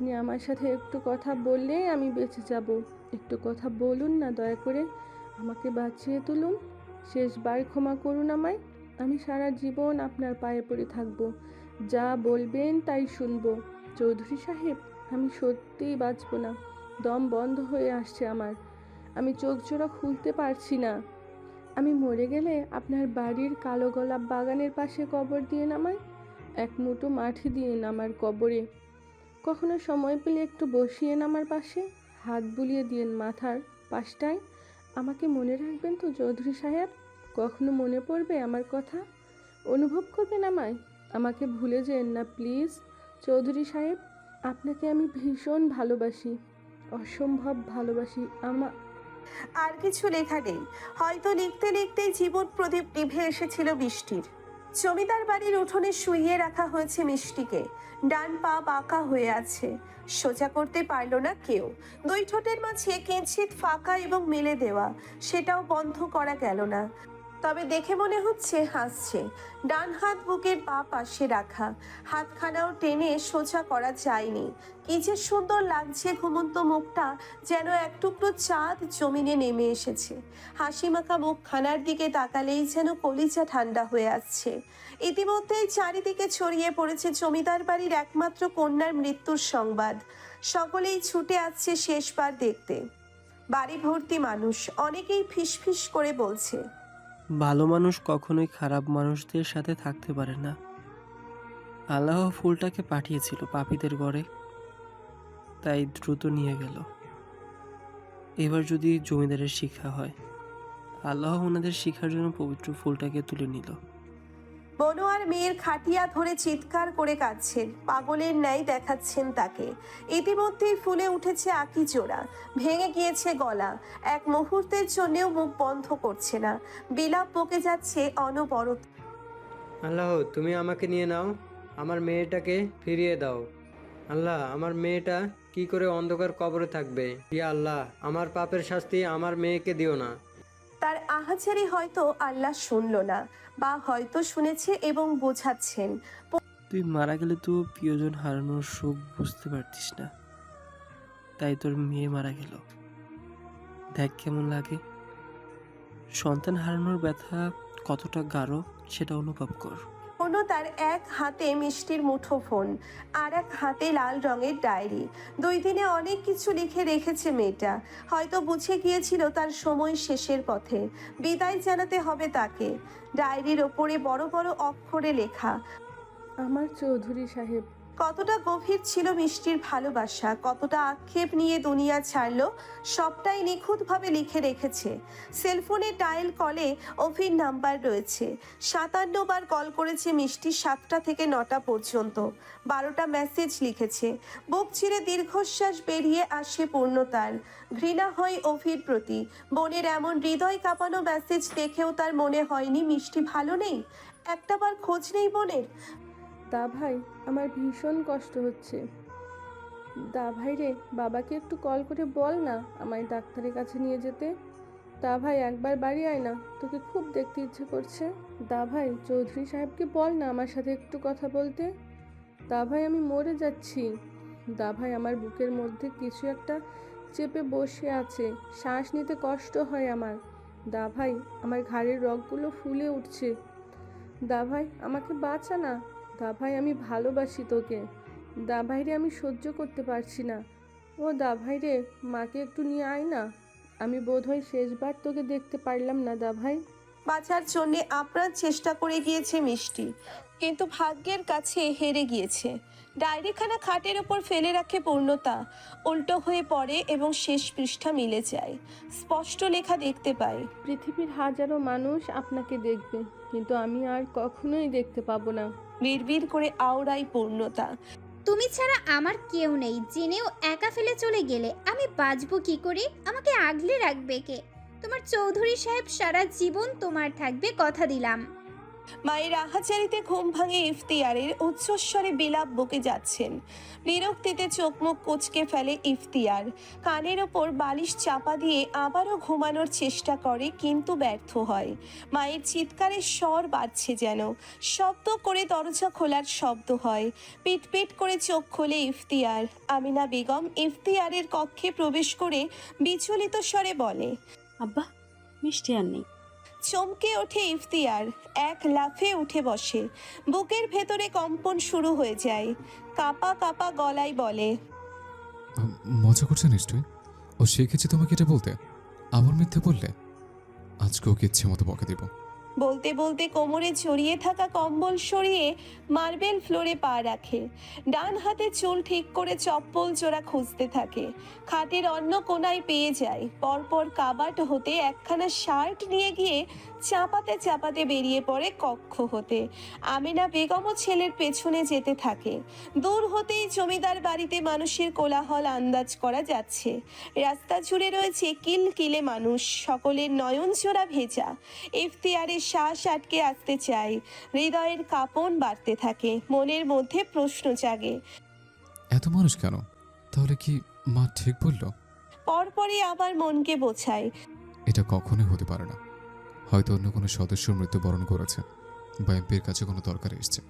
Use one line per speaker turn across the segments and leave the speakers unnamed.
আপনি আমার সাথে একটু কথা বললেই আমি বেঁচে যাব। একটু কথা বলুন না দয়া করে, আমাকে বাঁচিয়ে তুলুন। শেষবার ক্ষমা করুন আমায়। আমি সারা জীবন আপনার পায়ে পড়ে থাকব। যা বলবেন তাই শুনব। চৌধুরী সাহেব, আমি সত্যিই বাঁচব না। দম বন্ধ হয়ে আসছে আমার। আমি চোখ জোড়া খুলতে পারছি না। আমি মরে গেলে আপনার বাড়ির কালো গোলাপ বাগানের পাশে কবর দিয়ে নামায়। এক মুঠো মাটি দিয়ে আমার কবরে। কখনো সময় পেলে একটু বসিয়েন আমার পাশে, হাত বুলিয়ে দিয়েন মাথার পাশটায়। আমাকে মনে রাখবেন তো চৌধুরী সাহেব? কখনো মনে পড়বে আমার কথা? অনুভব করবেন আমায়? আমাকে ভুলে যেন না প্লিজ চৌধুরী সাহেব। আপনাকে আমি ভীষণ ভালোবাসি, অসম্ভব ভালোবাসি।
আর কিছু লেখা নেই। হয়তো লিখতে লিখতেই জীবন প্রদীপ নিভে এসেছিল বৃষ্টির। জমিদার বাড়ির উঠোনে শুইয়ে রাখা হয়েছে মিষ্টিকে। ডান পা বাঁকা হয়ে আছে, সোজা করতে পারল না কেউ। দুই ঠোঁটের মাঝে কিঞ্চিত ফাঁকা এবং মেলে দেওয়া, সেটাও বন্ধ করা গেল না। তবে দেখে মনে হচ্ছে হাসছে। ডান হাত বুকের পা পাশে রাখা, হাতখানাও টেনে সোজা করা যায়নি। কি যে সুন্দর লাগছে ঘুমন্ত মুখটা, যেন এক টুকরো চাঁদ জমিনে নেমে এসেছে। হাসি মাখা মুখখানার দিকে তাকালেই যেন কলিজা ঠান্ডা হয়ে আসছে। ইতিমধ্যেই চারিদিকে ছড়িয়ে পড়েছে জমিদার বাড়ির একমাত্র কন্যার মৃত্যুর সংবাদ। সকলেই ছুটে আসছে শেষবার দেখতে। বাড়ি ভর্তি মানুষ, অনেকেই ফিসফিস করে বলছে,
ভালো মানুষ কখনোই খারাপ মানুষদের সাথে থাকতে পারে না। আল্লাহ ফুলটাকে পাঠিয়েছিল পাপীদের ঘরে, তাই দ্রুত নিয়ে গেল। এবার যদি জমিদারের শিক্ষা হয়, আল্লাহ ওনাদের শিক্ষার জন্য পবিত্র ফুলটাকে তুলে নিল।
বনোয়ার মেয়ের খাটিয়া ধরে চিৎকার করে কাঁদছেন, পাগলের ন্যায় দেখাচ্ছেন তাকে। ইতিমধ্যেই ফুলে উঠেছে আঁকি জোড়া, ভেঙে গিয়েছে গলা। এক মুহূর্তের জন্যেও মুখ বন্ধ করছে না, বিলাপ বকে যাচ্ছে অনবরত।
আল্লাহ, তুমি আমাকে নিয়ে নাও, আমার মেয়েটাকে ফিরিয়ে দাও। আল্লাহ, আমার মেয়েটা কি করে অন্ধকার কবরে থাকবে? ইয়া আল্লাহ, আমার পাপের শাস্তি আমার মেয়েকে দিও না।
তার আহাজারি হয়তো আল্লাহ শুনল না, বা হয়তো শুনেছে এবং বোঝাচ্ছেন।
তুই মারা গেলে তো প্রিয়জন হারানোর সুখ বুঝতে পারতিস না, তাই তোর মেয়ে মারা গেল। দেখ কেমন লাগে। সন্তান হারানোর ব্যথা কতটা গাঢ় সেটা অনুভব কর।
কোনো তার এক হাতে মিষ্টির মুঠোফোন, আর এক হাতে লাল রঙের ডায়েরি। 2 দিনে অনেক কিছু লিখে রেখেছে মেয়েটা। হয়তো বুঝে গিয়েছিল তার সময় শেষের পথে, বিদায় জানাতে হবে তাকে। ডায়েরির ওপরে বড় বড় অক্ষরে লেখা।
আমার চৌধুরী সাহেব।
কতটা গভীর ছিল মিষ্টির ভালোবাসা, কতটা আক্ষেপ নিয়ে দুনিয়া ছাড়লো, সবটাই নিখুঁতভাবে লিখে রেখেছে। সেলফোনে ডায়াল কলে অভির নাম্বার রয়েছে। 57 বার কল করেছে মিষ্টি, 7টা থেকে 9টা পর্যন্ত। 12টা মেসেজ লিখেছে। বুক চিরে দীর্ঘশ্বাস বেরিয়ে আসে পূর্ণতার। ঘৃণা হয় অভির প্রতি। বোনের এমন হৃদয় কাঁপানো মেসেজ দেখেও তার মনে হয়নি মিষ্টি ভালো নেই। একটাবার খোঁজ নেই বোনের।
দা ভাই, আমার ভীষণ কষ্ট হচ্ছে। দা ভাই রে, বাবাকে একটু কল করে বল না আমায় ডাক্তারের কাছে নিয়ে যেতে। দা ভাই, একবার বাড়ি আয় না, তোকে খুব দেখতে ইচ্ছে করছে। দা ভাই, চৌধুরী সাহেবকে বল না আমার সাথে একটু কথা বলতে। দা ভাই, আমি মরে যাচ্ছি। দা ভাই, আমার বুকের মধ্যে কিছু একটা চেপে বসে আছে, শ্বাস নিতে কষ্ট হয় আমার। দা ভাই, আমার ঘাড়ের রগগুলো ফুলে উঠছে। দা ভাই, আমাকে বাঁচা না। দা ভাই, আমি ভালোবাসি তোকে। দা ভাই রে, আমি সহ্য করতে পারছি না। ও দা ভাই রে, মাকে একটু নিয়ে আয় না। আমি বোধহয় শেষবার তোকে দেখতে পারলাম না দা ভাই।
বাঁচার জন্যে আপ্রাণ চেষ্টা করে গিয়েছে মিষ্টি, কিন্তু ভাগ্যের কাছে হেরে গিয়েছে। ডায়েরিখানা খাটের ওপর ফেলে রাখে পূর্ণতা। উল্টো হয়ে পড়ে এবং শেষ পৃষ্ঠা মিলে যায়। স্পষ্ট লেখা দেখতে পায়,
পৃথিবীর হাজারো মানুষ আপনাকে দেখবে, কিন্তু আমি আর কখনোই দেখতে পাবো না।
বিড়বিড় করে আওড়ায় পূর্ণতা।
তুমি ছাড়া আমার কেউ নেই জেনেও একা ফেলে চলে গেলে আমি বাঁচবো কি করে? আমাকে আগলে রাখবে কে? তোমার চৌধুরী সাহেব সারা জীবন তোমার থাকবে, কথা দিলাম।
মায়ের আহাজারিতে ঘুম ভাঙে ইফতিয়ারের, উচ্চস্বরে বিলাপ বকে যাচ্ছেন। বিরক্তিতে চোখ মুখ কুঁচকে ফেলে ইফতিয়ার, কানের ওপর বালিশ চাপা দিয়ে আবারও ঘুমানোর চেষ্টা করে, কিন্তু ব্যর্থ হয়। মায়ের চিৎকারের স্বর বাড়ছে যেন, শব্দ করে দরজা খোলার শব্দ হয়। পিট পিট করে চোখ খোলে ইফতিয়ার। আমিনা বেগম ইফতিয়ারের কক্ষে প্রবেশ করে বিচলিত স্বরে বলে,
আব্বা, মিষ্টি আর নেই।
চমকে ওঠে ইফতিয়ার, এক লাফে উঠে বসে। বুকের ভেতরে কম্পন শুরু হয়ে যায়। কাপা কাপা গলায় বলে,
মজা করছে নিশ্চয়ই। ও শিখেছে তোমাকে এটা বলতে, আবার মিথ্যে বললে। আজকে ওকে ইচ্ছে মতো বকে দেব।
বলতে বলতে কোমরে ছড়িয়ে থাকা কম্বল সরিয়ে মার্বেল ফ্লোরে পা রাখে। ডান হাতে চুল ঠিক করে চপ্পল জোড়া খুঁজতে থাকে। খাটের অন্য কোনায় পেয়ে যায়। পরপর কাবাট হতে একখানা শার্ট নিয়ে গিয়ে চাপাতে চাপাতে বেরিয়ে পড়ে কক্ষ হতে। আমিনা বেগমও ছেলের পেছনে যেতে থাকে। দূর হতেই জমিদার বাড়িতে মানুষের কোলাহল আন্দাজ করা যাচ্ছে। রাস্তা জুড়ে রয়েছে কিলকিলে মানুষ, সকলের নয়ন জোড়া ভেজা। ইফতিয়ারের শ্বাস আটকে আসতে চায়, হৃদয়ের কাঁপন বাড়তে থাকে, মনের মধ্যে প্রশ্ন জাগে।
এত মানুষ কেন? তাহলে কি মা ঠিক বলল?
পরপরই আবার মনকে বোঝায়,
এটা কখনোই হতে পারে না। হয়তো অন্য কোনো সদস্য মৃত্যুবরণ করেছে বা এমপির কাছে কোনো দরকার এসছে।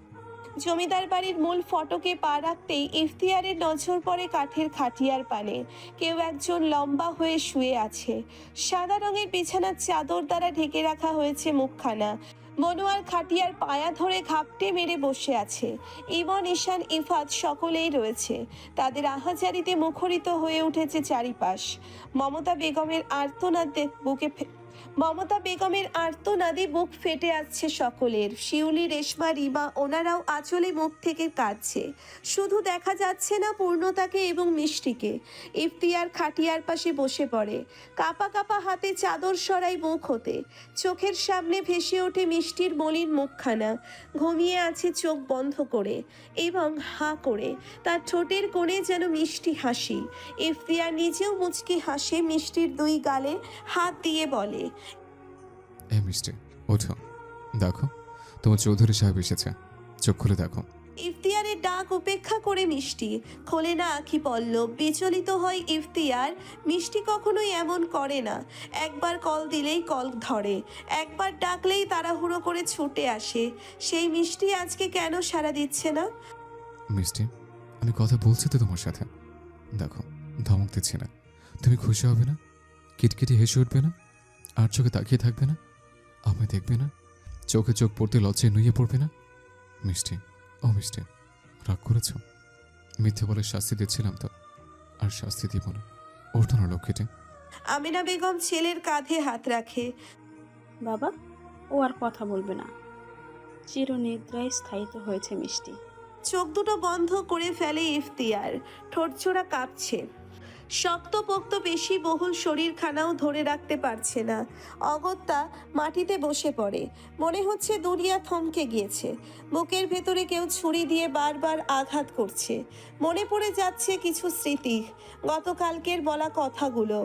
জমিদার বাড়ির মূল ফটকে পা রাখতেই ইফতিয়ারের নজর পড়ে কাঠের খাটিয়ার পানে। কেউ একজন লম্বা হয়ে শুয়ে আছে। সাদা রঙের বিছানার চাদর দ্বারা ঢেকে রাখা হয়েছে মুখখানা। মনোয়ার খাটিয়ার পায়া ধরে ঘাপটে মেরে বসে আছে। ইমন, ঈশান, ইফাত সকলেই রয়েছে। তাদের আহাজারিতে মুখরিত হয়ে উঠেছে চারিপাশ। মমতা বেগমের আর্তনাদে বুক ফেটে আসছে সকলের। শিউলি, রেশমা, রিমা ওনারাও আঁচলে মুখ থেকে কাঁদছে। শুধু দেখা যাচ্ছে না পূর্ণতাকে এবং মিষ্টিকে। ইফতিয়ার খাটিয়ার পাশে বসে পড়ে। কাপা কাপা হাতে চাদর সরাই মুখ হতে। চোখের সামনে ভেসে ওঠে মিষ্টির মলিন মুখখানা। ঘুমিয়ে আছে চোখ বন্ধ করে এবং হাঁ করে। তার ঠোঁটের কোণে যেন মিষ্টি হাসি। ইফতিয়ার নিজেও মুচকি হাসে, মিষ্টির দুই গালে হাত দিয়ে বলে,
এ মিষ্টি, ওঠো, দেখো তোমার চৌধুরী সাহেব এসেছে, চোখ খুলে দেখো।
ইফতিয়ারের ডাক উপেক্ষা করে মিষ্টি খোলে না আঁখি পল্লব। বিচলিত হয় ইফতিয়ার। মিষ্টি কখনোই এমন করে না। একবার কল দিলেই কল ধরে, একবার ডাকলেই তাড়াহুড়ো করে ছুটে আসে। সেই মিষ্টি আজকে কেন সাড়া দিচ্ছে না?
মিষ্টি, আমি কথা বলছি তো তোমার সাথে, দেখো ধমক দিচ্ছি না। তুমি খুশি হবে না? কিটকিটি হেসে উঠবে না? আর চোখে তাকিয়ে থাকবে না? আমায় দেখবে না? চোখে চোখ পড়তে লজ্জায় নুয়ে পড়বে না? মিষ্টি, ও মিষ্টি, রাগ করেছ? মিথ্যে বলে শাস্তি দিচ্ছিলাম তো, আর শাস্তি দিব না। ওঠো না লক্ষ্মীটি।
আমিনা বেগম ছেলের কাঁধে হাত রাখে।
বাবা, ও আর কথা বলবে না। চিরনিদ্রায় স্থায়িত হয়েছে মিষ্টি।
চোখ দুটো বন্ধ করে ফেলে ইফতিয়ার। ঠোঁটজোড়া কাঁপছে। শক্তপোক্ত পেশি বহুল শরীরখানাও ধরে রাখতে পারছে না। অগত্যা মাটিতে বসে পড়ে। মনে হচ্ছে দুনিয়া থমকে গিয়েছে। বুকের ভেতরে কেউ ছুরি দিয়ে বারবার আঘাত করছে। মনে পড়ে যাচ্ছে কিছু স্মৃতি, গতকালকের বলা কথাগুলো।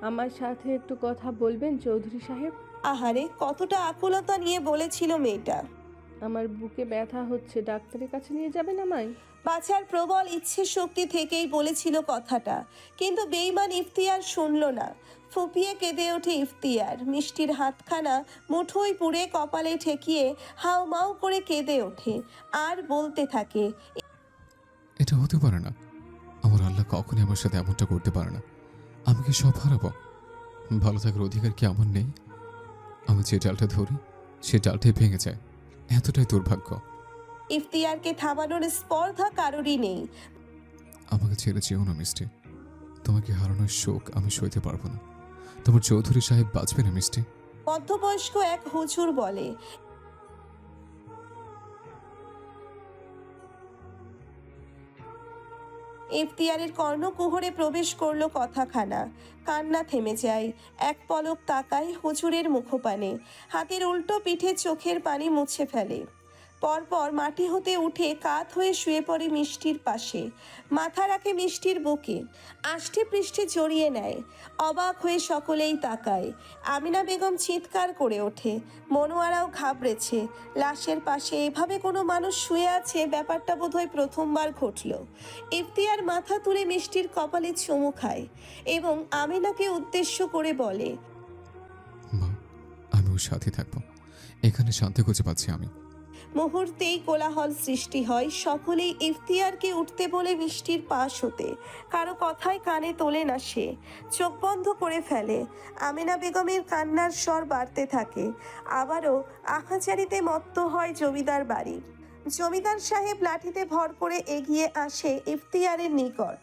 আমার সাথে একটু কথা বলবেন চৌধুরী সাহেব?
আহারে, কতটা আকুলতা নিয়ে বলেছিল মেয়েটা।
আমার বুকে ব্যথা হচ্ছে, ডাক্তারের কাছে নিয়ে যাবেন আমায়?
বাঁচার প্রবল ইচ্ছে শক্তি থেকেই বলেছিল কথাটা, কিন্তু বেঈমান ইফতিয়ার শুনল না। ফুপিয়ে কেঁদে ওঠে ইফতিয়ার। মিষ্টির হাতখানা মুঠোয় পুড়ে কপালে ঠেকিয়ে হাউমাউ করে কেঁদে ওঠে আর বলতে থাকে,
এটা হতে পারে না। আমার আল্লাহ কখনই আমার সাথে এমনটা করতে পারে না। আমি কি সব হারাবো? ভালো থাকার অধিকার কি আমার নেই? আমি যে ডালটা ধরি সে ডালটাই ভেঙে যায়, এতটাই দুর্ভাগ্য।
ইফতিয়ারকে থামানোর স্পর্ধা কারোরই নেই।
আমাকে ছেড়ে যেও না মিষ্টি, তোমাকে হারানোর শোক আমি সইতে পারবো না। তোমার চৌধুরী সাহেব বাঁচবে না মিষ্টি।
মধ্যবয়স্ক এক হুজুর বলে। ইফতিয়ারের কর্ণকুহরে প্রবেশ করলো কথাখানা। কান্না থেমে যায়। এক পলক তাকায় হুজুরের মুখপানে। হাতের উল্টো পিঠে চোখের পানি মুছে ফেলে। পরপর মাটি হতে উঠে কাত হয়ে শুয়ে পড়ে মিষ্টির পাশে, মাথা রাখে মিষ্টির বুকে, আষ্টে পৃষ্ঠে জড়িয়ে নেয়। অবাক হয়ে সকলেই তাকায়। আমিনা বেগম চিৎকার করে ওঠে। মনোয়ারাও ঘাবড়েছে। লাশের পাশে এভাবে কোনো মানুষ শুয়ে আছে, ব্যাপারটা বোধহয় প্রথমবার ঘটল। ইফতিয়ার মাথা তুলে মিষ্টির কপালে চুমু খায় এবং আমিনাকে উদ্দেশ্য করে বলে,
মা, আমি ওর সাথে থাকবো। এখানে শান্তি খুঁজে পাচ্ছি আমি।
মুহূর্তেই কোলাহল সৃষ্টি হয়। সকলেই ইফতিয়ারকে উঠতে বলে মিষ্টির পাশ হতে। কারো কথায় কানে তোলে না সে, চোখ বন্ধ করে ফেলে। আমিনা বেগমের কান্নার স্বর বাড়তে থাকে। আবারও আখাচারিতে মত্ত হয় জমিদার বাড়ি। জমিদার সাহেব লাঠিতে ভর করে এগিয়ে আসে ইফতিয়ারের নিকট।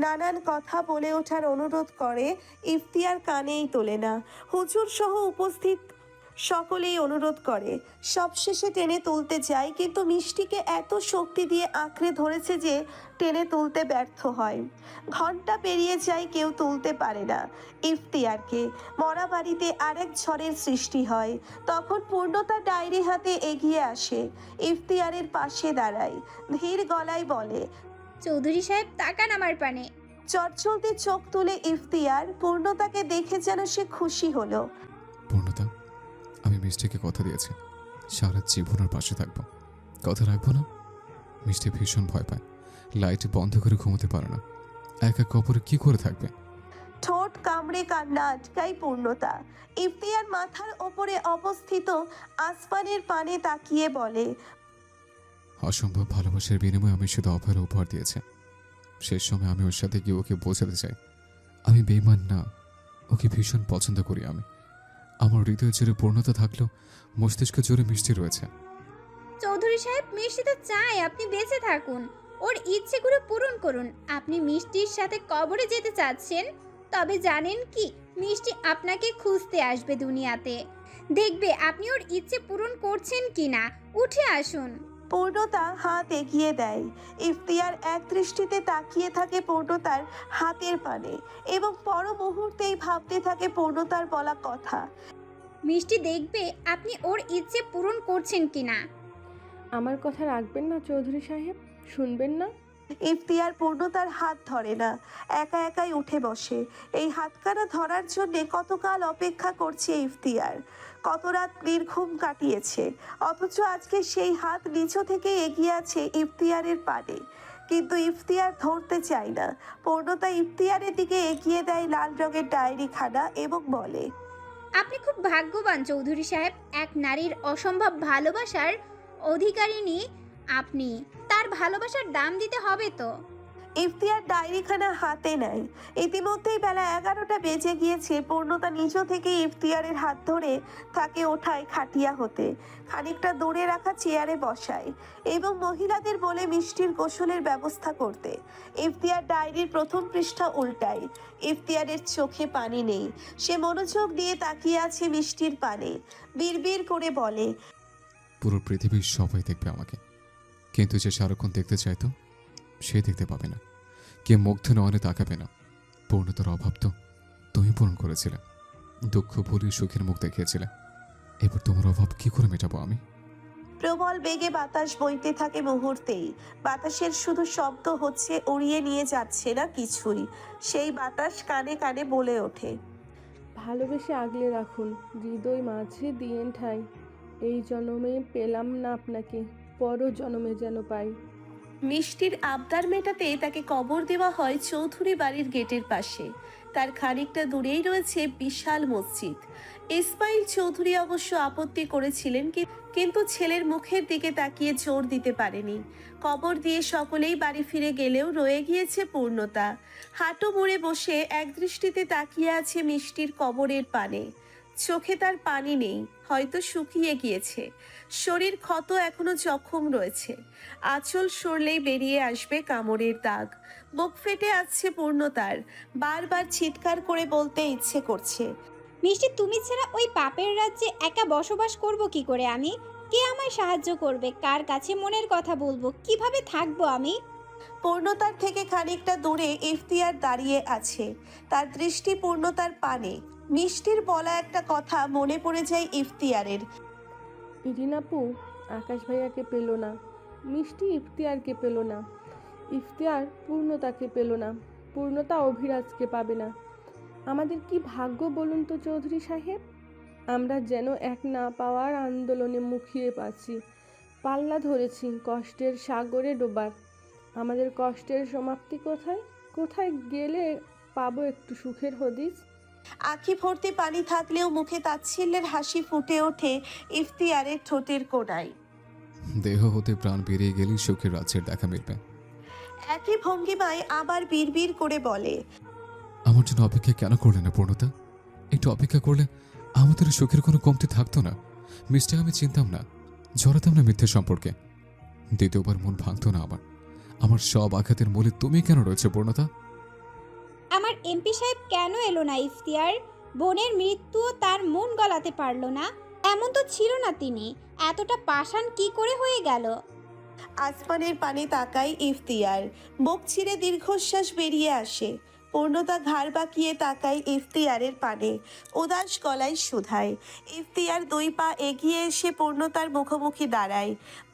নানান কথা বলে ওঠার অনুরোধ করে, ইফতিয়ার কানেই তোলে না। হুজুর সহ উপস্থিত সকলেই অনুরোধ করে। সবশেষে টেনে তুলতে যায়, কিন্তু মিষ্টিকে এত শক্তি দিয়ে আঁকড়ে ধরেছে যে টেনে তুলতে ব্যর্থ হয়। ঘন্টা পেরিয়ে যায়, কেউ তুলতে পারে না ইফতিয়ারকে। মরা বাড়িতে আরেক ঝড়ের সৃষ্টি হয়। তখন পূর্ণতা ডায়েরি হাতে এগিয়ে আসে, ইফতিয়ারের পাশে দাঁড়ায়, ধীর গলায় বলে,
চৌধুরী সাহেব তাকান আমার পানে।
চটচলতে চোখ তুলে ইফতিয়ার। পূর্ণতাকে দেখে যেন সে খুশি হলো।
পূর্ণতা, আমি মিষ্টিকে কথা দিয়েছি সারা জীবন ওর পাশে থাকবো। কথা রাখবো না? মিষ্টি ভীষণ ভয় পায়, লাইট বন্ধ করে ঘুমোতে পারে না। একা কবরে কি করে থাকবে?
ঠোঁট কামড়ে কান্না আটকায় পূর্ণতা। ইফতিয়ার মাথার ওপরে অবস্থিত আসমানের পানে তাকিয়ে বলে,
অসম্ভব ভালোবাসার বিনিময়ে আমি শুধু অভয়ের উপহার দিয়েছে। শেষ সময় আমি ওর সাথে গিয়ে ওকে বোঝাতে চাই আমি বেইমান না, ওকে ভীষণ পছন্দ করি আমি। আমার হৃদয় জুড়ে পূর্ণতা থাকলেও মস্তিষ্ক জুড়ে মিষ্টি রয়েছে।
চৌধুরী সাহেব মিষ্টি তো চায় আপনি বেঁচে থাকুন, ওর ইচ্ছেগুলো পূরণ করুন। আপনি মিষ্টির সাথে কবরে যেতে চাচ্ছেন, তবে জানেন কি, মিষ্টি আপনাকে খুঁজতে আসবে দুনিয়াতে, দেখবে আপনি ওর ইচ্ছে পূরণ করছেন কিনা। উঠে আসুন।
পূর্ণতা হাত এগিয়ে দেয়। ইফতিয়ার এক দৃষ্টিতে তাকিয়ে থাকে পূর্ণতার হাতের পানে এবং পর মুহূর্তেই ভাবতে থাকে পূর্ণতার বলা কথা।
মিষ্টি দেখবে আপনি ওর ইচ্ছে পূরণ করছেন কিনা।
আমার কথা রাখবেন না চৌধুরী সাহেব? শুনবেন না?
ইফতিয়ার পূর্ণতার হাত ধরে না, একা একাই উঠে বসে। এই হাতখানা ধরার জন্যে কতকাল অপেক্ষা করছে ইফতিয়ার, কত রাত নির্ঘুম কাটিয়েছে, অথচ আজকে সেই হাত নিচ থেকে এগিয়ে আছে ইফতিয়ারের পানে। কিন্তু ইফতিয়ার ধরতে চায় না। পূর্ণতা ইফতিয়ারের দিকে এগিয়ে দেয় লাল রঙের ডায়েরি খানা এবং বলে,
আপনি খুব ভাগ্যবান চৌধুরী সাহেব, এক নারীর অসম্ভব ভালোবাসার অধিকারিণী আপনি। তার ভালোবাসার দাম দিতে হবে তো।
ইফতিয়ার ডায়েরিখানা হাতে নেয়। ইতিমধ্যেই বেলা 11টা বেজে গিয়েছে। পূর্ণতা নিজ থেকে ইফতিয়ারের হাত ধরে তাকে ওঠায় খাটিয়া হতে, খানিকটা দূরে রাখা চেয়ারে বসায় এবং মহিলাদের বলে মিষ্টির গোসলের ব্যবস্থা করতে। ইফতিয়ার ডায়েরির প্রথম পৃষ্ঠা উল্টায়। ইফতিয়ারের চোখে পানি নেই, সে মনোযোগ দিয়ে তাকিয়ে আছে মিষ্টির পানে। বিড়বিড় করে বলে,
পুরো পৃথিবীর সবাই দেখবে আমাকে, কিন্তু যে সারাক্ষণ দেখতে চাইতো সে দেখতে পাবে না, কে মুগ্ধ নয়নে তাকাবে না। পূর্ণতার অভাব তো তুমি পূরণ করেছিলে, দুঃখ ভুলিয়ে সুখের মুখ দেখিয়েছিলে। এবার তোমার অভাব কি করে মেটাবো আমি?
প্রবল বেগে বাতাস বইতে থাকে মুহূর্তেই। বাতাসের শুধু শব্দ হচ্ছে, উড়িয়ে নিয়ে যাচ্ছে না কিছুই। সেই বাতাস কানে কানে বলে ওঠে,
ভালোবেসে আগলে রাখুন, হৃদয় মাঝে দিয়েন ঠাই। এই জন্মে পেলাম না আপনাকে, পর জন্মে যেন পাই।
মিষ্টির আবদার মেটাতে তাকে কবর দেওয়া হয় চৌধুরী বাড়ির গেটের পাশে। তার খানিকটা দূরেই রয়েছে বিশাল মসজিদ। ইসমাইল চৌধুরী অবশ্য আপত্তি করেছিলেন, কিন্তু ছেলের মুখের দিকে তাকিয়ে জোর দিতে পারেনি। কবর দিয়ে সকলেই বাড়ি ফিরে গেলেও রয়ে গিয়েছে পূর্ণতা। হাঁটু মুড়ে বসে একদৃষ্টিতে তাকিয়ে আছে মিষ্টির কবরের পানে। চোখে তার পানি নেই, হয়তো শুকিয়ে গিয়েছে। শরীর ক্ষত এখনো জখম রয়েছে, আঁচল সরলেই বেরিয়ে আসবে কামড়ের দাগ। বুক ফেটে আসছে পূর্ণতার, বারবার চিৎকার করে বলতে ইচ্ছে করছে,
মিষ্টি তুমি ছাড়া ওই পাপের রাজ্যে একা বসবাস করব কি করে আমি? কে আমায় সাহায্য করবে? কার কাছে মনের কথা বলবো? কিভাবে থাকবো আমি?
পূর্ণতার থেকে খানিকটা দূরে ইফতিয়ার দাঁড়িয়ে আছে, তার দৃষ্টি পূর্ণতার পানে। মিষ্টির বলা একটা কথা মনে পড়ে যায় ইফতিয়ারের।
ইরিনাপু, আকাশ ভাইয়াকে পেল না, মিষ্টি ইফতিয়ারকে পেল না, ইফতিয়ার পূর্ণতাকে পেল না, পূর্ণতা অভিরাজকে পাবে না। আমাদের কি ভাগ্য বলুন তো চৌধুরী সাহেব। আমরা যেন এক না পাওয়ার আন্দোলনে মুখিয়ে পাচ্ছি, পাল্লা ধরেছি কষ্টের সাগরে ডোবার। আমাদের কষ্টের সমাপ্তি কোথায়? কোথায় গেলে পাবো একটু সুখের হদিস?
আঁখি ভর্তি পানি থাকলেও মুখে তাচ্ছিল্যের হাসি ফুটে ওঠে ইফতিয়ারের ঠোঁটের কোণায়।
দেহ হতে প্রাণ বেরিয়ে গেলেই সুখের রাজ্যের দেখা মিলবে।
একই ভঙ্গিমায় আবার বিড়বিড় করে বলে,
আমার জন্য অপেক্ষা কেন করলে না পূর্ণতা? একটু অপেক্ষা করলে আমাদের সুখের কোনো কমতি থাকতো না। মিষ্টি আমি চিনতাম না, জড়াতাম না মিথ্যে সম্পর্কে। দ্বিতীয়বার মন ভাঙতো না আমার। আমার সব আঘাতের মূলে তুমি কেন রয়েছে পূর্ণতা?
আমার এমপি সাহেব কেন এলো না ইফতিয়ার? বোনের মৃত্যুও তার মন গলাতে পারলো না? এমন তো ছিল না তিনি, এতটা পাষাণ কি করে হয়ে গেল?
আসমানের পানে তাকাই ইফতিয়ার, মুখ ছিঁড়ে দীর্ঘশ্বাস বেরিয়ে আসে। পূর্ণতা ঘাড় বাঁকিয়ে তাকাই ইফতিয়ারের পানে, উদাস গলায় শুধায়। ইফতিয়ার 2 পা এগিয়ে এসে পূর্ণতার মুখোমুখি দাঁড়ায়।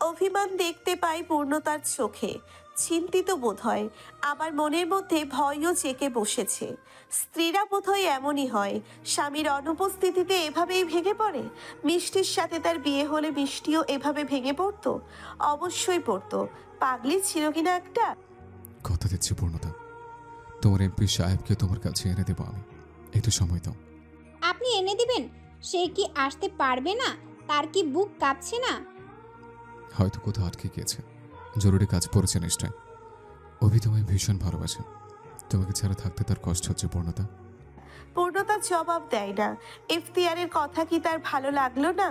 অভিমান দেখতে পাই পূর্ণতার চোখে, চিন্তিত বোধ হয়, আবার মনের মধ্যে ভয়ও চেকে বসেছে। স্ত্রীরা বোধহয় এমনই হয়, স্বামীর অনুপস্থিতিতে এভাবেই ভেঙে পড়ে। মিষ্টির সাথে তার বিয়ে হলে মিষ্টিও এভাবে ভেঙে পড়তো? অবশ্যই পড়তো। পাগলি ছিল কিনা একটা।
কথা দিচ্ছি পূর্ণতা, তোমার এমপি সাহেবকে তোমার কাছে এনে দেবো আমি। একটু সময় দাও।
আপনি এনে দিবেন? সে কি আসতে পারবে না? তার কি বুক কাঁপছে না?
হয়তো কোথাও আটকে গিয়েছে, জরুরি কাজ পড়েছে নিশ্চয়। অভি তোমায় ভীষণ ভালোবাসে, তোমাকে ছাড়া থাকতে তার কষ্ট হচ্ছে পূর্ণতা।
পূর্ণতা জবাব দেয় না। ইফতিয়ারের কথা কি তার ভালো লাগলো না?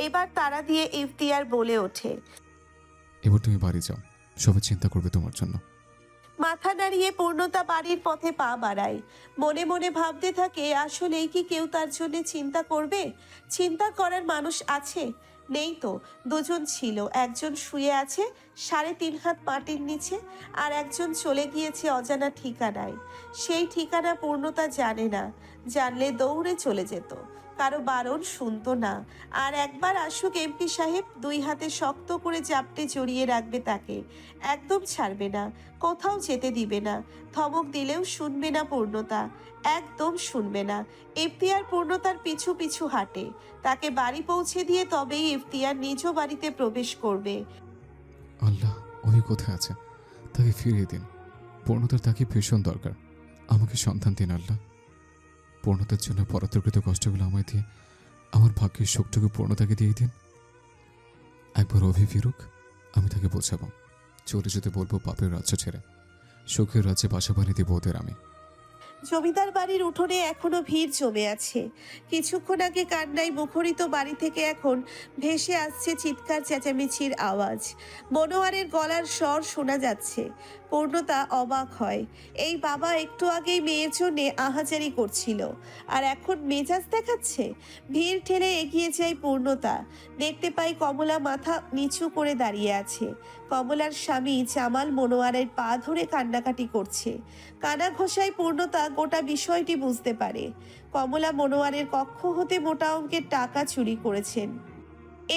এবার তাড়া দিয়ে ইফতিয়ার বলে ওঠে,
এবার তুমি বাড়ি যাও, সবাই চিন্তা করবে তোমার জন্য।
মাথা নাড়িয়ে পূর্ণতা বাড়ির পথে পা বাড়ায়। মনে মনে ভাবতে থাকে, আসলেই কি কেউ তার জন্য চিন্তা করবে? চিন্তা করার মানুষ আছে? নেই তো। দুজন ছিল, একজন শুয়ে আছে 3.5 হাত মাটির নিচে, আর একজন চলে গিয়েছে অজানা ঠিকানায়। সেই ঠিকানা পূর্ণতা জানে না, জানলে দৌড়ে চলে যেত, কারো বারণ শুনতো না। আর একবার আসুক এমপি সাহেব, 2 হাতে শক্ত করে জাপটে জড়িয়ে রাখবে তাকে, একদম ছাড়বে না, কোথাও যেতে দিবে না। ধমক দিলেও শুনবে না পূর্ণতা, একদম শুনবে না। ইফতিয়ার পূর্ণতার পিছু পিছু হাঁটে, তাকে বাড়ি পৌঁছে দিয়ে তবেই ইফতিয়ার নিজ বাড়িতে প্রবেশ করবে।
আল্লাহ, ওই কোথায় আছে? তাকে ফিরিয়ে দিন। পূর্ণতার তাকে ভীষণ দরকার। আমাকে সন্তান দিন আল্লাহ। পূর্ণতার জন্য পরাত্মকৃত কষ্টগুলো আমায় দিয়ে আমার ভাগ্যের শোকটুকু পূর্ণতাকে দিয়ে দিন। একবার অভি ফিরুক, আমি তাকে বোঝাবো, চলে যেতে বলবো পাপের রাজ্য ছেড়ে। সুখের রাজ্যে বাসা বানিয়ে দেবো ওদের আমি।
জমিদার বাড়ির উঠোনে এখনো ভিড় জমে আছে। কিছুক্ষণ আগে কান্নায় মুখরিত বাড়ি থেকে এখন ভেসে আসছে চিৎকার চেঁচামেচির আওয়াজ। মনোয়ারের গলার স্বর শোনা যাচ্ছে। পূর্ণতা অবাক হয়, এই বাবা একটু আগেই মেয়ের জন্য আহাজারি করছিল, আর এখন মেজাজ দেখাচ্ছে। ভিড় ঠেলে এগিয়ে যায় পূর্ণতা। দেখতে পাই কমলা মাথা নিচু করে দাঁড়িয়ে আছে। কমলার স্বামী জামাল মনোয়ারের পা ধরে কান্নাকাটি করছে। কানা ঘোষায় পূর্ণতা গোটা বিষয়টি বুঝতে পারে। কমলা মনোয়ারের কক্ষ হতে মোটা অঙ্কের টাকা চুরি করেছেন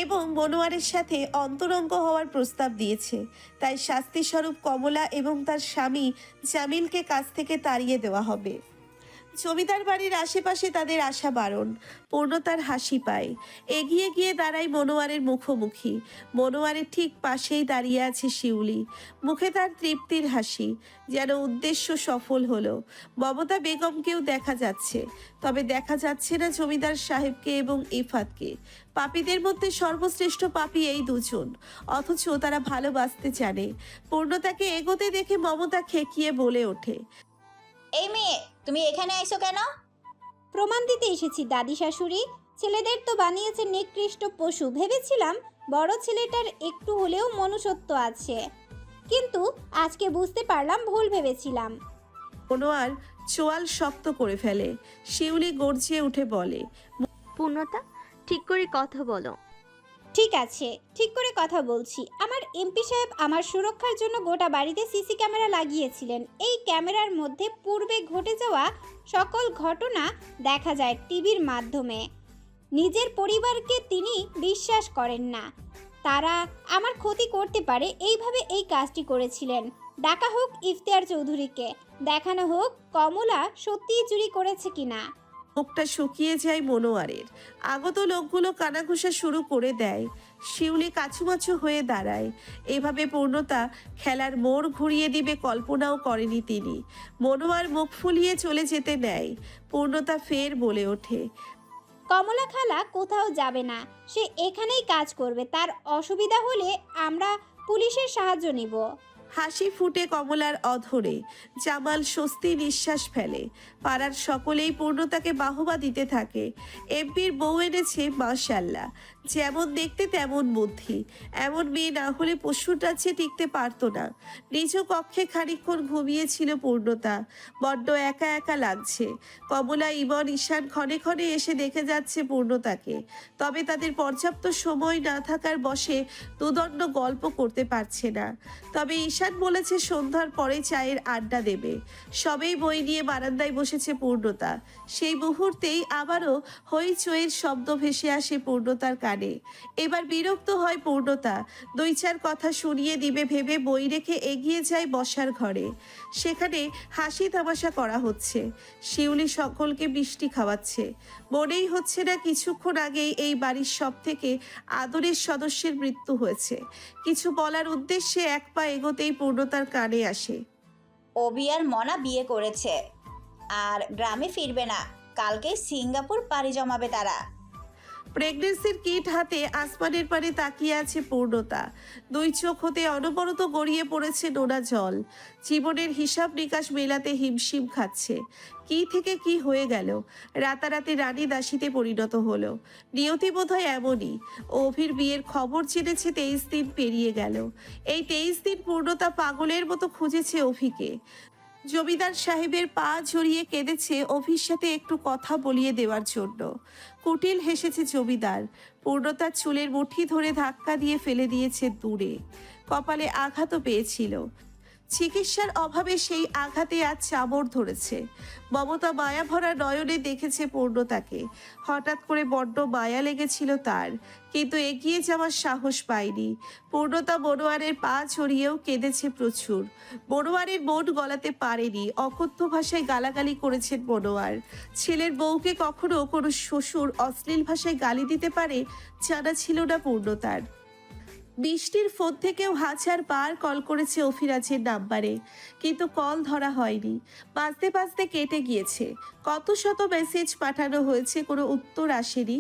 এবং মনোয়ারের সাথে অন্তরঙ্গ হওয়ার প্রস্তাব দিয়েছে। তাই শাস্তিস্বরূপ কমলা এবং তার স্বামী জামিলকে কাছ থেকে তাড়িয়ে দেওয়া হবে। জমিদার বাড়ির আশেপাশে তাদের আসা বারণ। পূর্ণতার হাসি পায়, এগিয়ে গিয়ে দাঁড়ায় মনোয়ারের মুখোমুখি। মনোয়ারের ঠিক পাশেই দাঁড়িয়ে আছে শিউলি, মুখে তার তৃপ্তির হাসি, যেন উদ্দেশ্য সফল হলো। মমতা বেগমকেও দেখা যাচ্ছে, তবে দেখা যাচ্ছে না জমিদার সাহেবকে এবং ইফাতকে। পাপীদের মধ্যে সর্বশ্রেষ্ঠ পাপী এই দুজন, অথচ তারা ভালোবাসতে জানে। পূর্ণতাকে এগোতে দেখে মমতা খেকিয়ে বলে ওঠে,
এই মেয়ে, তুমি এখানে আইছো কেন?
প্রমাণ দিতে এসেছি দাদি শাশুড়ি। ছেলেদের তো বানিয়েছে নিকৃষ্ট পশু, ভেবেছিলাম বড় ছেলেটার একটু হলেও মনুষ্যত্ব আছে, কিন্তু আজকে বুঝতে পারলাম ভুল ভেবেছিলাম।
মনোয়ার চোয়াল শক্ত করে ফেলে। শিউলি গর্জিয়ে উঠে বলে,
পূর্ণতা, ঠিক করে কথা বলো।
ঠিক আছে, ঠিক করে কথা বলছি। আমার এমপি সাহেব আমার সুরক্ষার জন্য গোটা বাড়িতে সিসি ক্যামেরা লাগিয়েছিলেন। এই ক্যামেরার মধ্যে পূর্বে ঘটে যাওয়া সকল ঘটনা দেখা যায় টিভির মাধ্যমে। নিজের পরিবারকে তিনি বিশ্বাস করেন না, তারা আমার ক্ষতি করতে পারে এইভাবে এই কাজটি করেছিলেন। ডাকা হোক ইফতিয়ার চৌধুরীকে, দেখানো হোক কমলা সত্যিই চুরি করেছে কিনা।
মুখটা শুকিয়ে যায় মনোয়ারের। আগত লোকগুলো কানাঘুষা শুরু করে দেয়। শিউলি কাছুমাছু হয়ে দাঁড়ায়। এভাবে পূর্ণতা খেলার মোড় ঘুরিয়ে দিবে কল্পনাও করেনি তিনি। মনোয়ার মুখ ফুলিয়ে চলে যেতে নেয়। পূর্ণতা ফের বলে ওঠে,
কমলা খালা কোথাও যাবে না, সে এখানেই কাজ করবে। তার অসুবিধা হলে আমরা পুলিশের সাহায্য নিব।
হাসি ফুটে কমলার অধরে। জামাল স্বস্তি নিঃশ্বাস ফেলে। পাড়ার সকলেই পূর্ণতাকে বাহবা দিতে থাকে। এমপির বউ এনেছে মাশাল্লাহ, যেমন দেখতে তেমন বুদ্ধি। এমন মেয়ে না হলে পশুর রাজ্যে টিকতে পারতো না। নিজ কক্ষে খানিকক্ষণ ঘুমিয়েছিল পূর্ণতা। বড্ড একা একা লাগছে। কমলা, ইমন, ঈশান ক্ষণে ক্ষণে এসে দেখে যাচ্ছে পূর্ণতাকে। তবে তাদের পর্যাপ্ত সময় না থাকার বশে দুদণ্ড গল্প করতে পারছে না। তবে ঈশান বলেছে সন্ধ্যার পরে চায়ের আড্ডা দেবে। সবেই বই নিয়ে বারান্দায় বসেছে পূর্ণতা। সেই মুহূর্তেই আবারও হইচইয়ের শব্দ ভেসে আসে পূর্ণতার কানে। এবার বিরক্ত হয় পূর্ণতা। দুই চার কথা শুনিয়ে দিবে ভেবে বই রেখে এগিয়ে যায় বসার ঘরে। সেখানে হাসি তামাশা করা হচ্ছে। শিউলি সকলকে মিষ্টি খাওয়াচ্ছে। মনেই হচ্ছে না কিছুক্ষণ আগেই এই বাড়ির সব থেকে আদরের সদস্যের মৃত্যু হয়েছে। কিছু বলার উদ্দেশ্যে এক পা এগোতেই পূর্ণতার কানে আসে,
অভি আর মনা বিয়ে করেছে আর গ্রামে ফিরবে না, কালকে সিঙ্গাপুর পাড়ি জমাবে তারা।
প্রেগনেন্সির কিট হাতে আসমানের পানে তাকিয়ে আছে পূর্ণতা। দুই চোখ হতে অনবরত গড়িয়ে পড়েছে নোনা জল। জীবনের হিসাব নিকাশ মেলাতে হিমশিম খাচ্ছে। কি থেকে কি হয়ে গেল? রাতারাতি রানী দাসীতে পরিণত হলো। নিয়তি বোধহয় এমনই। অভির বিয়ের খবর জেনেছে 23 দিন পেরিয়ে গেল। এই 23 দিন পূর্ণতা পাগলের মতো খুঁজেছে অভিকে। জমিদার সাহেবের পা জড়িয়ে কেঁদেছে অভির সাথে একটু কথা বলিয়ে দেওয়ার জন্য। কুটিল হেসেছে জমিদার। পূর্ণতার চুলের মুঠি ধরে ধাক্কা দিয়ে ফেলে দিয়েছে দূরে। কপালে আঘাতও পেয়েছিল। চিকিৎসার অভাবে সেই আঘাতে আজ চামড় ধরেছে। মমতা মায়া ভরা নয়নে দেখেছে পূর্ণতাকে। হঠাৎ করে বড্ড মায়া লেগেছিল তার, কিন্তু এগিয়ে যাওয়ার সাহস পায়নি। পূর্ণতা মনোয়ারের পা ছড়িয়েও কেঁদেছে প্রচুর। মনোয়ারের মন গলাতে পারেনি। অকথ্য ভাষায় গালাগালি করেছেন মনোয়ার। ছেলের বউকে কখনো কোনো শ্বশুর অশ্লীল ভাষায় গালি দিতে পারে জানা ছিল না পূর্ণতার। বৃষ্টির ফোন থেকেও হাজার বার কল করেছে অফিরাজের নাম্বারে, কিন্তু কল ধরা হয়নি। বাজতে বাজতে কেটে গিয়েছে। কত শত মেসেজ পাঠানো হয়েছে, কোনো উত্তর আসেনি।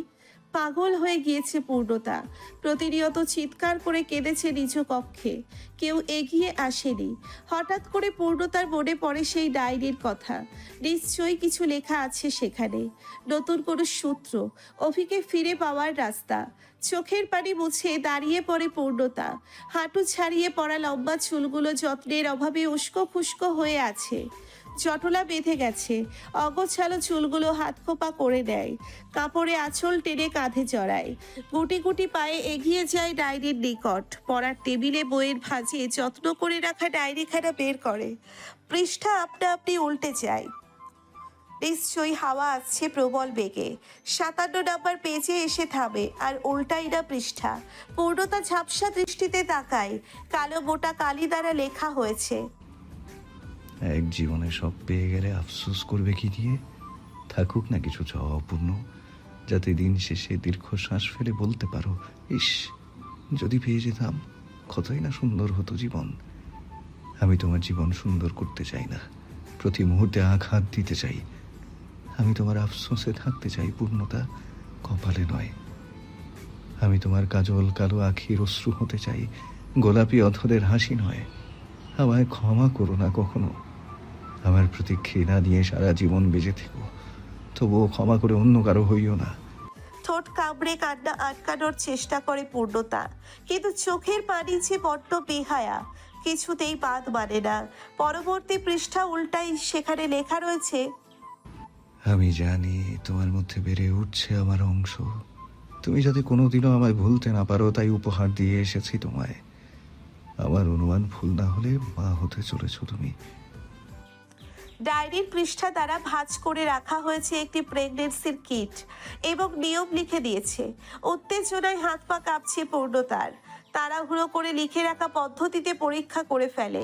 পাগল হয়ে গিয়েছে পূর্ণতা। প্রতিনিয়ত চিৎকার করে কেঁদেছে নিজ কক্ষে। কেউ এগিয়ে আসেনি। হঠাৎ করে পূর্ণতার মনে পড়ে সেই ডায়েরির কথা। নিশ্চয়ই কিছু লেখা আছে সেখানে। নতুন কোনো সূত্র, অভিকে ফিরে পাওয়ার রাস্তা। চোখের পানি মুছে দাঁড়িয়ে পড়ে পূর্ণতা। হাঁটু ছাড়িয়ে পড়া লম্বা চুলগুলো যত্নের অভাবে উস্কো খুস্কো হয়ে আছে। জটলা বেঁধে গেছে। অগোছালো চুলগুলো হাত খোপা করে দেয়। কাপড়ে আঁচল টেনে কাঁধে জড়ায়। গুটি গুটি পায়ে এগিয়ে যায় ডায়েরির নিকট। পড়ার টেবিলে বইয়ের ভাঁজে যত্ন করে রাখা ডায়েরিখানা বের করে। পৃষ্ঠা আপনা আপনি উল্টে যায়। নিশ্চয়ই হাওয়া আসছে প্রবল বেগে। 57 নাম্বার পেজে এসে থামে আর উল্টাই না পৃষ্ঠা। পূর্ণতা ঝাপসা দৃষ্টিতে তাকায়। কালো মোটা কালি দ্বারা লেখা হয়েছে,
এক জীবনে সব পেয়ে গেলে আফসোস করবে কি দিয়ে? থাকুক না কিছু চাওয়া অপূর্ণ, যাতে দিন শেষে দীর্ঘশ্বাস ফেলে বলতে পারো, ইস যদি পেয়ে যেতাম কতই না সুন্দর হতো জীবন। আমি তোমার জীবন সুন্দর করতে চাই না, প্রতি মুহূর্তে আঘাত দিতে চাই। আমি তোমার আফসোসে থাকতে চাই পূর্ণতা, কপালে নয়। আমি তোমার কাজল কালো আখির অশ্রু হতে চাই, গোলাপি অধরের হাসি নয়। আমায় ক্ষমা করো না কখনো। আমার প্রতি ঘৃণা নিয়ে সারা জীবন বেঁচে থেকো, তবুও ক্ষমা করে অন্য কারো হইও না।
ঠোঁট কামড়ে কান্না আটকানোর চেষ্টা করে পূর্ণতা, কিন্তু চোখের পানি যে বড্ড বেহায়া, কিছুতেই বাদ মানে না। পরবর্তী পৃষ্ঠা উল্টাই, সেখানে লেখা রয়েছে,
আমি জানি তোমার মধ্যে বেড়ে উঠছে আমার অংশ। তুমি যাতে কোনোদিনও আমায় ভুলতে না পারো, তাই উপহার দিয়ে এসেছি তোমায়। আমার অনুমান ভুল না হলে মা হতে চলেছ তুমি।
ডায়েরির পৃষ্ঠা দ্বারা ভাঁজ করে রাখা হয়েছে একটি প্রেগনেন্সির কিট এবং নিয়ম লিখে দিয়েছে। উত্তেজনায় হাত পা কাঁপছে পূর্ণতার। তাড়াহুড়ো করে লিখে রাখা পদ্ধতিতে পরীক্ষা করে ফেলে।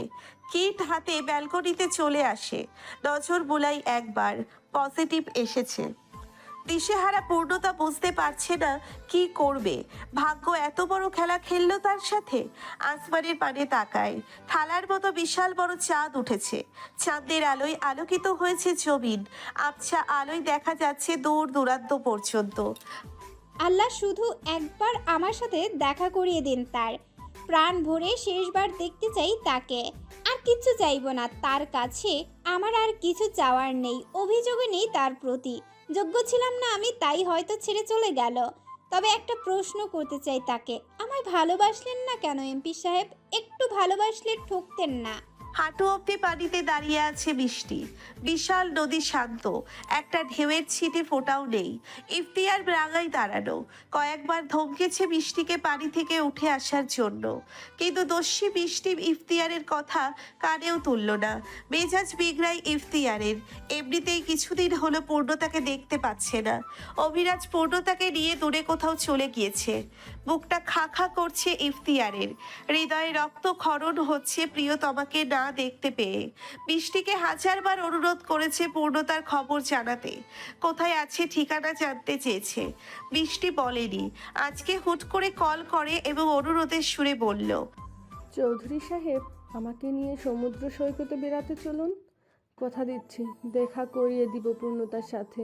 কিট হাতে ব্যালকনিতে চলে আসে। নজর বুলাই একবার, পজিটিভ এসেছে। দিশেহারা পূর্ণতা বুঝতে পারছে না কি করবে। ভাগ্য এত বড় খেলা খেললো তার সাথে। আসমানের পানে তাকায়, থালার মতো বিশাল বড় চাঁদ উঠেছে। চাঁদের আলোয় আলোকিত হয়েছে জমিন। আবছা আলোয় দেখা যাচ্ছে দূর দূরান্ত পর্যন্ত।
আল্লাহ শুধু একবার আমার সাথে দেখা করিয়ে দিন, তার প্রাণ ভরে শেষবার দেখতে চাই তাকে। আর কিচ্ছু চাইবো না তার কাছে, আমার আর কিছু চাওয়ার নেই, অভিযোগও নেই তার প্রতি। যোগ্য ছিলাম না আমি, তাই হয়তো ছেড়ে চলে গেল। তবে একটা প্রশ্ন করতে চাই তাকে, আমায় ভালোবাসলেন না কেন এমপি সাহেব? একটু ভালোবাসলে ঠকতেন না।
হাঁটু অব্দি পানিতে দাঁড়িয়ে আছে বৃষ্টি। বিশাল নদী শান্ত, একটা ঢেউয়ের ছিটে ফোটাও নেই। ইফতিয়ার রাঙায় দাঁড়ানো, কয়েকবার ধমকেছে বৃষ্টিকে পানি থেকে উঠে আসার জন্য, কিন্তু দস্যি বৃষ্টি ইফতিয়ারের কথা কানেও তুলল না। মেজাজ বিগড়াই ইফতিয়ারের। এমনিতেই কিছুদিন হলো পূর্ণতাকে দেখতে পাচ্ছে না। অভিরাজ পূর্ণতাকে নিয়ে দূরে কোথাও চলে গিয়েছে। বুকটা খা খা করছে ইফতিয়ারের, হৃদয়ে রক্ত ক্ষরণ হচ্ছে প্রিয়তমাকে না দেখতে পেয়ে। বৃষ্টিকে হাজারবার অনুরোধ করেছে পূর্ণতার খবর জানাতে, কোথায় আছে ঠিকানা জানতে চেয়েছে। বৃষ্টি বলেনি। আজকে হুট করে কল করে এবং অনুরোধের সুরে বলল,
চৌধুরী সাহেব, আমাকে নিয়ে সমুদ্র সৈকতে বেড়াতে চলুন। কথা দিচ্ছি দেখা করিয়ে দিব পূর্ণতার সাথে।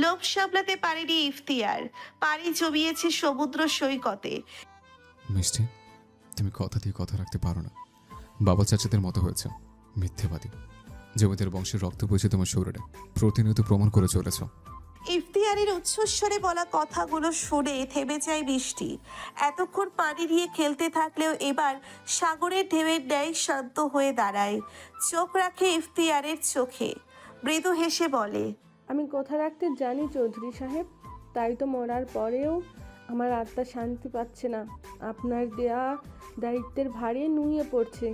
লোভ সামলাতে পারেনি ইফতিয়ার, পাড়ি জমিয়েছে সমুদ্র সৈকতে।
মিষ্টি, তুমি কথা দিয়ে কথা রাখতে পারো না। বাবা চাচাদের মতো হয়েছে, মিথ্যেবাদী। জমিদার বংশের রক্ত বইছে তোমার শরীরে, প্রতিনিয়ত প্রমাণ করে চলেছ।
ইফতিয়ারের উচ্চস্বরে বলা কথাগুলো শুনে থেমে যায় বৃষ্টি। এতক্ষণ পানি নিয়ে খেলতে থাকলেও এবার সাগরের ঢেউয়ের ন্যায় শান্ত হয়ে দাঁড়ায়। চোখ রাখে ইফতিয়ারের চোখে, মৃদু হেসে বলে,
আমি কথা রাখতে জানি চৌধুরী সাহেব, তাই তো মরার পরেও আমার আত্মা শান্তি পাচ্ছে না। আপনার দেয়া দায়িত্বের ভারে নুয়ে পড়ছে।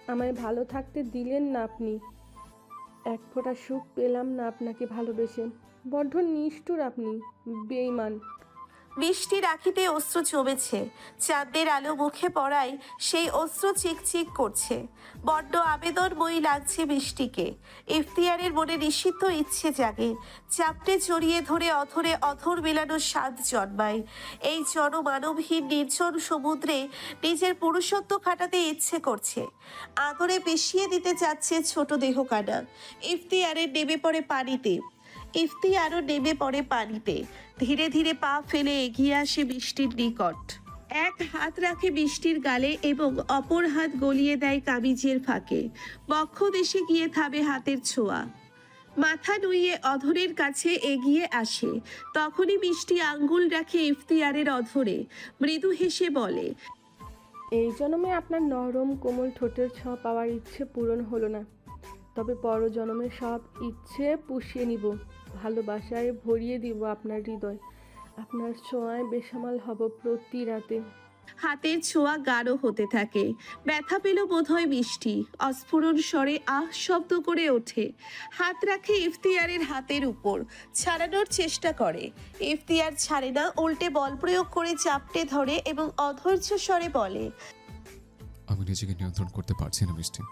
আমায় ভালো থাকতে দিলেন না আপনি। এক ফোঁটা সুখ পেলাম না আপনাকে ভালোবেসে। বড্ড নিষ্ঠুর আপনি, বেঈমান।
বৃষ্টি রাখিতে অস্ত্র জমেছে। চাঁদের আলো মুখে পড়ায় সেই অস্ত্র চিকচিক করছে। বড্ড আবেদনময়ী লাগছে বৃষ্টিকে। ইফতিয়ারের মনে নিষিদ্ধ ইচ্ছে জাগে। চাপটে জড়িয়ে ধরে অথরে অথর মেলানোর স্বাদ জন্মায়। এই জনমানবহীন নির্জন সমুদ্রে নিজের পুরুষত্ব খাটাতে ইচ্ছে করছে। আদরে পেশিয়ে দিতে চাচ্ছে ছোট দেহকানা। ইফতিয়ারের নেমে পড়ে পানিতে। ইফতিয়ারও নেমে পড়ে পানিতে। ধীরে ধীরে পা ফেলে এগিয়ে আসে বৃষ্টির নিকট। এক হাত রাখে বৃষ্টির গালে এবং অপর হাত গলিয়ে দেয় কামিজের ফাঁকে। বক্ষ দেশে গিয়ে থামে হাতের ছোঁয়া। মাথা নুইয়ে অধরের কাছে এগিয়ে আসে। তখনই বৃষ্টি আঙ্গুল রাখে ইফতিয়ারের অধরে, মৃদু হেসে বলে,
এই জন্মে আপনার নরম কোমল ঠোঁটের ছোঁয়া পাওয়ার ইচ্ছে পূরণ হলো না, তবে পরজন্মে সব ইচ্ছে পুষিয়ে নিব। ভালোবাসায় ভরিয়ে দিব আপনার হৃদয়। আপনার ছোঁয়ায় বেসামাল হব প্রতি রাতে।
হাতের ছোঁয়া গাঢ় হতে থাকে। ব্যথা পেল বোধহয় বৃষ্টি। অস্ফুরণ স্বরে আহ শব্দ করে ওঠে। হাত রাখে ইফতিয়ারের হাতের উপর, ছাড়ানোর চেষ্টা করে। ইফতিয়ার ছাড়ে না, উল্টে বল প্রয়োগ করে চাপটে ধরে এবং অধৈর্য স্বরে বলে,
আমি নিজেকে নিয়ন্ত্রণ করতে পারছি না মিষ্টি।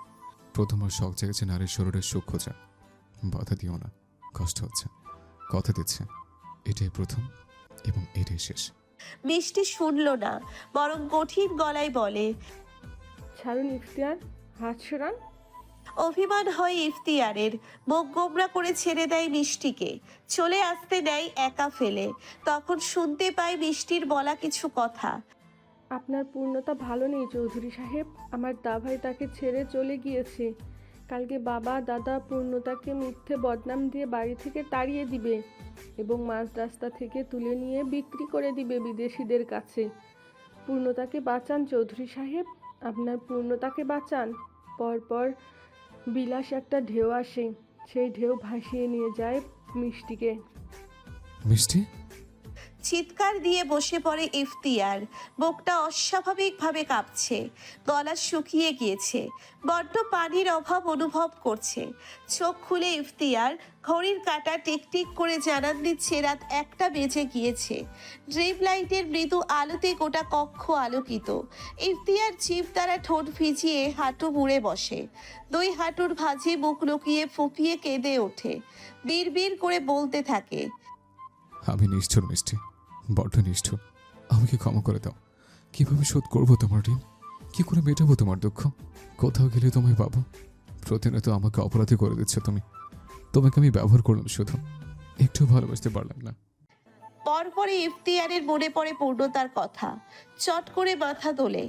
প্রথমবার শখ জেগেছে নারীর শরীরের সুখ খোঁজা। বাধা দিও না, কষ্ট হচ্ছে। কথা দিচ্ছে এটাই প্রথম এবং এটাই শেষ।
বৃষ্টি শুনল না, বরং কঠিন গলায় বলে,
ছাড়ুন ইফতিয়ার, হাত সরান।
অভিমান হয় ইফতিয়ারের। মুখ গোমরা করে ছেড়ে দেয় বৃষ্টিকে। চলে আসতে নেয় একা ফেলে। তখন শুনতে পায় বৃষ্টির বলা কিছু কথা।
আপনার পূর্ণতা ভালো নেই চৌধুরী সাহেব। আমার দাভাই তাকে ছেড়ে চলে গিয়েছে। কালকে বাবা দাদা পূর্ণতাকে মিথ্যে বদনাম দিয়ে বাড়ি থেকে তাড়িয়ে দিবে এবং মাঝ রাস্তা থেকে তুলে নিয়ে বিক্রি করে দিবে বিদেশিদের কাছে। পূর্ণতাকে বাঁচান চৌধুরী সাহেব, আপনার পূর্ণতাকে বাঁচান। পরপর বিলাস একটা ঢেউ আসে, সেই ঢেউ ভাসিয়ে নিয়ে যায় মিষ্টিকে।
মিষ্টি,
চিৎকার দিয়ে বসে পড়ে ইফতিয়ার। বুকটা অস্বাভাবিকভাবে কাঁপছে, গলা শুকিয়ে গিয়েছে, বড্ড পানির অভাব অনুভব করছে। চোখ খুলে ইফতিয়ার ঘড়ির কাঁটা টিকটিক করে জানান দিচ্ছে রাত 1টা বেজে গিয়েছে। ড্রিম লাইটের মৃদু আলোতে গোটা কক্ষ আলোকিত। ইফতিয়ার জিভ দ্বারা ঠোঁট ভিজিয়ে হাঁটু মুড়ে বসে, 2 হাঁটুর ভাঁজে মুখ লুকিয়ে ফুপিয়ে কেঁদে ওঠে, বিড়বিড় করে বলতে থাকে,
আমি নিষ্ঠুর মিষ্টি, বড্ড নিষ্ঠুর। আমাকে ক্ষমা করে দাও। কিভাবে শোধ করবো তোমার ঋণ? কি করে মেটাবো তোমার দুঃখ? কোথাও গেলে তোমায় পাবো? প্রতিনিয়ত আমাকে অপরাধী করে দিচ্ছ তুমি। তোমাকে আমি ব্যবহার করলাম শুধু, একটু ভালোবাসতে পারলাম না।
পরপরে ইফতিয়ারের মনে পড়ে পূর্ণতার কথা, চট করে মাথা তোলে।